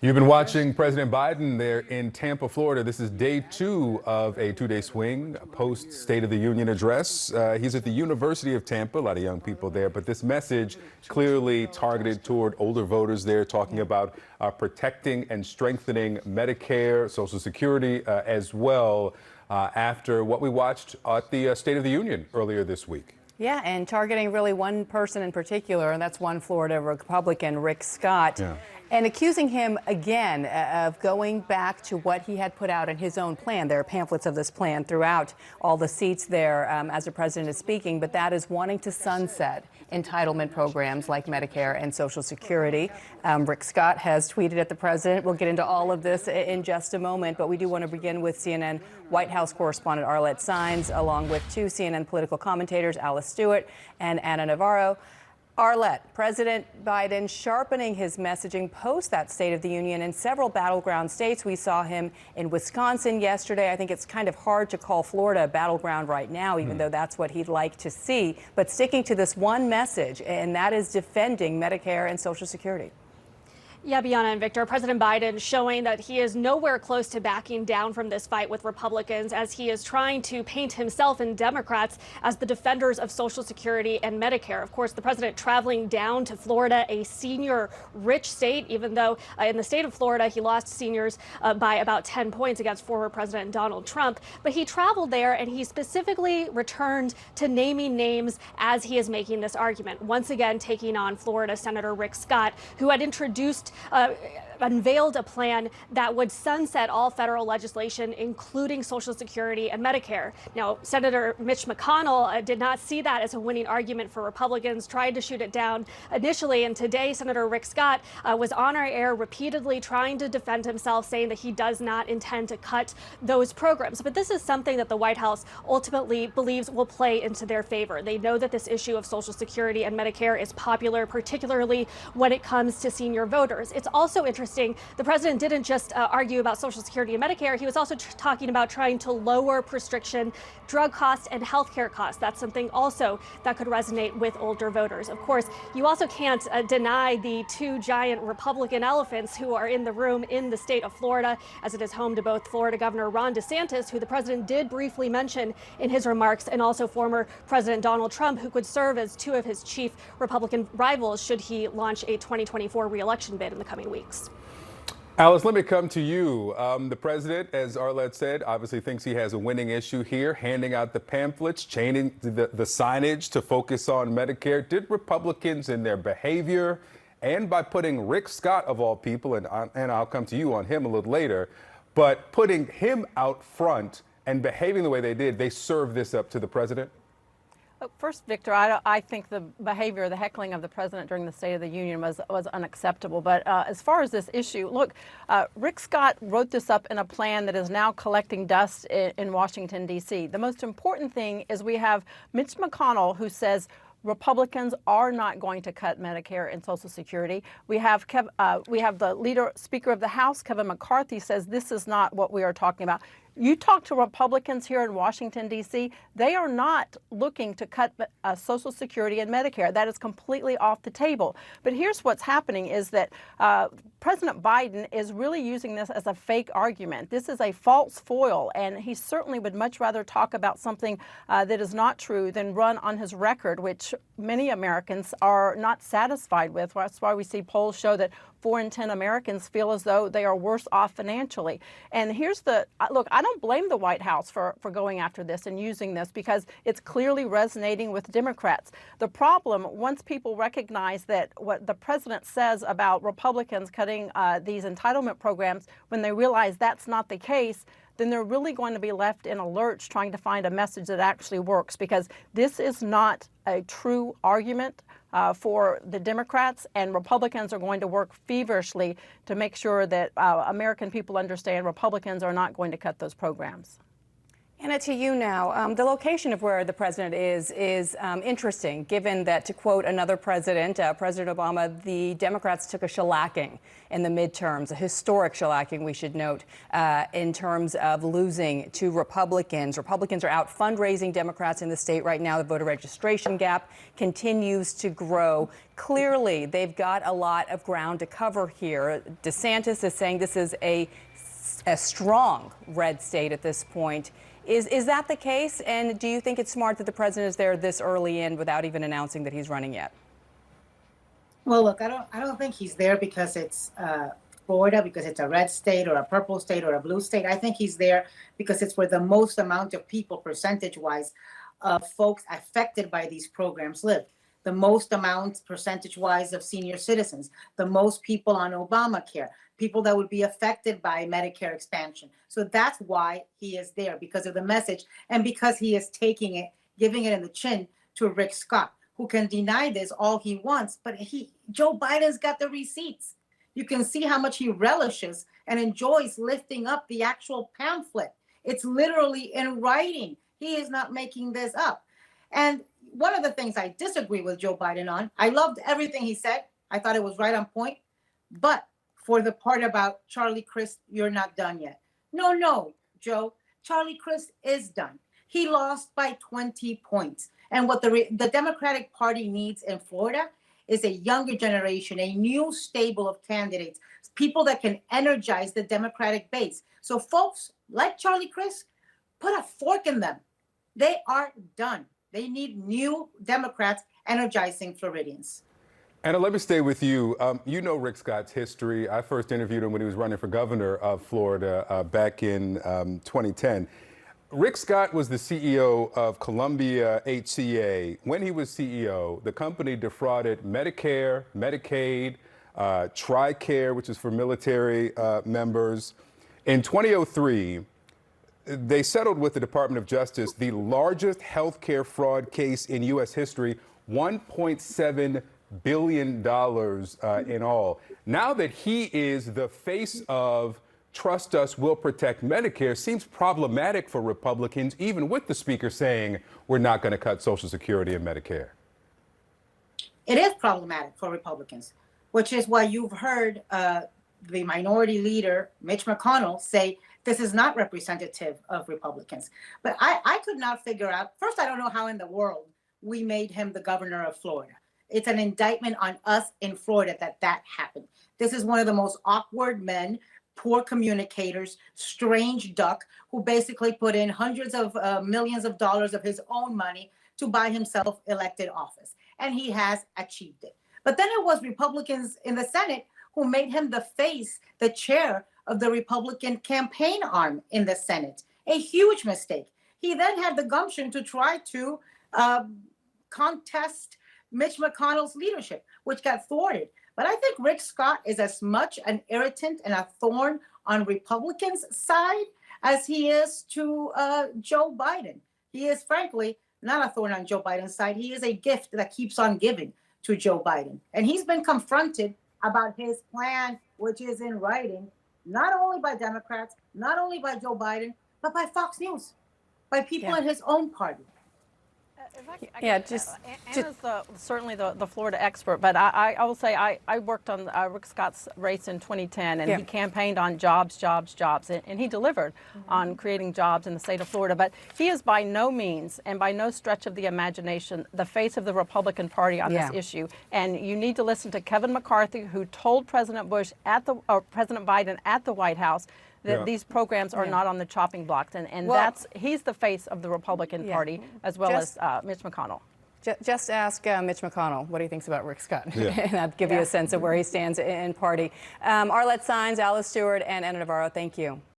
You've been watching President Biden there in Tampa, Florida. This is day 2 of a 2-day swing post State of the Union address. He's at the University of Tampa, a lot of young people there, but this message clearly targeted toward older voters there, talking about protecting and strengthening Medicare, Social Security as well, after what we watched at the State of the Union earlier this week. Yeah, and targeting really one person in particular, and that's one Florida Republican, Rick Scott. Yeah. And accusing him again of going back to what he had put out in his own plan. There are pamphlets of this plan throughout all the seats there as the president is speaking, but that is wanting to sunset entitlement programs like Medicare and Social Security. Rick Scott has tweeted at the president. We'll get into all of this in just a moment, but we do want to begin with CNN White House correspondent Arlette Saenz, along with 2 CNN political commentators, Alice Stewart and Anna Navarro. Arlette, President Biden sharpening his messaging post that State of the Union in several battleground states. We saw him in Wisconsin yesterday. I think it's kind of hard to call Florida a battleground right now, even though that's what he'd like to see. But sticking to this one message, and that is defending Medicare and Social Security. Yeah, Bianna and Victor, President Biden showing that he is nowhere close to backing down from this fight with Republicans, as he is trying to paint himself and Democrats as the defenders of Social Security and Medicare. Of course, the president traveling down to Florida, a senior rich state, even though in the state of Florida, he lost seniors by about 10 points against former President Donald Trump. But he traveled there and he specifically returned to naming names as he is making this argument. Once again, taking on Florida Senator Rick Scott, who had unveiled a plan that would sunset all federal legislation, including Social Security and Medicare. Now, Senator Mitch McConnell did not see that as a winning argument for Republicans, tried to shoot it down initially. And today, Senator Rick Scott was on our air repeatedly trying to defend himself, saying that he does not intend to cut those programs. But this is something that the White House ultimately believes will play into their favor. They know that this issue of Social Security and Medicare is popular, particularly when it comes to senior voters. It's also interesting, the president didn't just argue about Social Security and Medicare. He was also talking about trying to lower prescription drug costs and health care costs. That's something also that could resonate with older voters. Of course, you also can't deny the 2 giant Republican elephants who are in the room in the state of Florida, as it is home to both Florida Governor Ron DeSantis, who the president did briefly mention in his remarks, and also former President Donald Trump, who could serve as 2 of his chief Republican rivals should he launch a 2024 re-election bid in the coming weeks. Alice, let me come to you. The president, as Arlette said, obviously thinks he has a winning issue here, handing out the pamphlets, changing the signage to focus on Medicare. Did Republicans in their behavior and by putting Rick Scott, of all people, and I'll come to you on him a little later, but putting him out front and behaving the way they did, they served this up to the president? First, Victor, I think the behavior, the heckling of the president during the State of the Union was unacceptable. But as far as this issue, look, Rick Scott wrote this up in a plan that is now collecting dust in Washington, D.C. The most important thing is we have Mitch McConnell, who says Republicans are not going to cut Medicare and Social Security. We have the Speaker of the House, Kevin McCarthy, says this is not what we are talking about. You talk to Republicans here in Washington, D.C., they are not looking to cut Social Security and Medicare. That is completely off the table. But here's what's happening is that President Biden is really using this as a fake argument. This is a false foil, and he certainly would much rather talk about something that is not true than run on his record, which many Americans are not satisfied with. That's why we see polls show that 4 in 10 Americans feel as though they are worse off financially. And here's the, look, I don't blame the White House for going after this and using this, because it's clearly resonating with Democrats. The problem, once people recognize that what the president says about Republicans cutting these entitlement programs, when they realize that's not the case, then they're really going to be left in a lurch trying to find a message that actually works, because this is not a true argument for the Democrats, and Republicans are going to work feverishly to make sure that American people understand Republicans are not going to cut those programs. Anna, to you now. The location of where the president is interesting, given that, to quote another president, President Obama, the Democrats took a shellacking in the midterms, a historic shellacking, we should note, in terms of losing to Republicans. Republicans are out fundraising Democrats in the state right now. The voter registration gap continues to grow. Clearly, they've got a lot of ground to cover here. DeSantis is saying this is a strong red state at this point. Is that the case? And do you think it's smart that the president is there this early in without even announcing that he's running yet? Well, look, I don't think he's there because it's Florida, because it's a red state or a purple state or a blue state. I think he's there because it's where the most amount of people, percentage-wise, of folks affected by these programs live. The most amount, percentage-wise, of senior citizens, the most people on Obamacare, people that would be affected by Medicare expansion. So that's why he is there, because of the message and because he is taking it, giving it in the chin to Rick Scott, who can deny this all he wants, but Joe Biden's got the receipts. You can see how much he relishes and enjoys lifting up the actual pamphlet. It's literally in writing. He is not making this up. And one of the things I disagree with Joe Biden on, I loved everything he said. I thought it was right on point. But for the part about Charlie Crist, you're not done yet. No, Joe, Charlie Crist is done. He lost by 20 points. And what the Democratic Party needs in Florida is a younger generation, a new stable of candidates, people that can energize the Democratic base. So folks like Charlie Crist, put a fork in them. They are done. They need new Democrats energizing Floridians. Anna, let me stay with you. You know Rick Scott's history. I first interviewed him when he was running for governor of Florida back in 2010. Rick Scott was the CEO of Columbia HCA. When he was CEO, the company defrauded Medicare, Medicaid, TRICARE, which is for military members. In 2003, they settled with the Department of Justice the largest healthcare fraud case in U.S. history, $1.7 billion in all. Now that he is the face of Trust Us, We'll Protect Medicare, seems problematic for Republicans, even with the speaker saying we're not going to cut Social Security and Medicare. It is problematic for Republicans, which is why you've heard the minority leader, Mitch McConnell, say this is not representative of Republicans. But I could not figure out, first, I don't know how in the world we made him the governor of Florida. It's an indictment on us in Florida that happened. This is one of the most awkward men, poor communicators, strange duck, who basically put in hundreds of millions of dollars of his own money to buy himself elected office. And he has achieved it. But then it was Republicans in the Senate who made him the face, the chair of the Republican campaign arm in the Senate. A huge mistake. He then had the gumption to try to contest Mitch McConnell's leadership, which got thwarted. But I think Rick Scott is as much an irritant and a thorn on Republicans' side as he is to Joe Biden. He is, frankly, not a thorn on Joe Biden's side. He is a gift that keeps on giving to Joe Biden. And he's been confronted about his plan, which is in writing, not only by Democrats, not only by Joe Biden, but by Fox News, by people in his own party. Anna's certainly the Florida expert, but I will say I worked on Rick Scott's race in 2010, and he campaigned on jobs, and he delivered on creating jobs in the state of Florida. But he is by no means and by no stretch of the imagination the face of the Republican Party on this issue. And you need to listen to Kevin McCarthy, who told President President Biden at the White House that these programs are not on the chopping blocks, and he's the face of the Republican Party as well as Mitch McConnell. Just ask Mitch McConnell what he thinks about Rick Scott, and that'll give you a sense of where he stands in party. Arlette Saenz, Alice Stewart, and Anna Navarro, thank you.